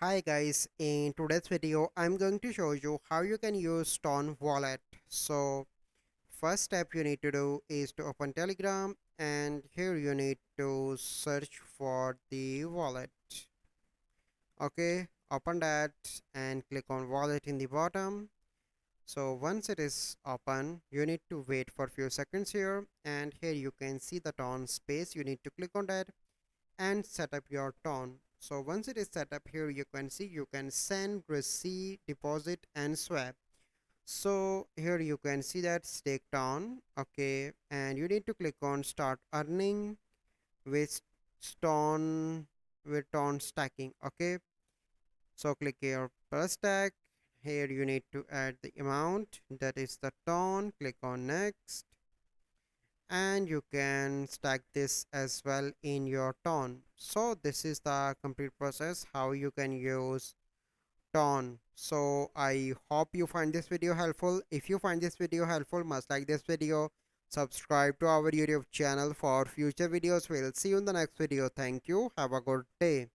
Hi guys, in today's video I'm going to show you how you can use Ton wallet. So first step you need to do is to open Telegram, and here you need to search for the wallet. Okay, open that and click on wallet in the bottom. So once it is open, you need to wait for a few seconds here, and here you can see the Ton space. You need to click on that and set up your Ton. So once it is set up, here you can see you can send, receive, deposit and swap. So here you can see that stake Ton. Okay, and you need to click on start earning with Ton with Ton stacking. Okay, so click here per stack. Here you need to add the amount, that is the Ton. Click on next, and you can stack this as well in your Ton. So this is the complete process how you can use Ton. So I hope you find this video helpful. If you find this video helpful, must like this video, subscribe to our YouTube channel for future videos. We'll see you in the next video. Thank you, have a good day.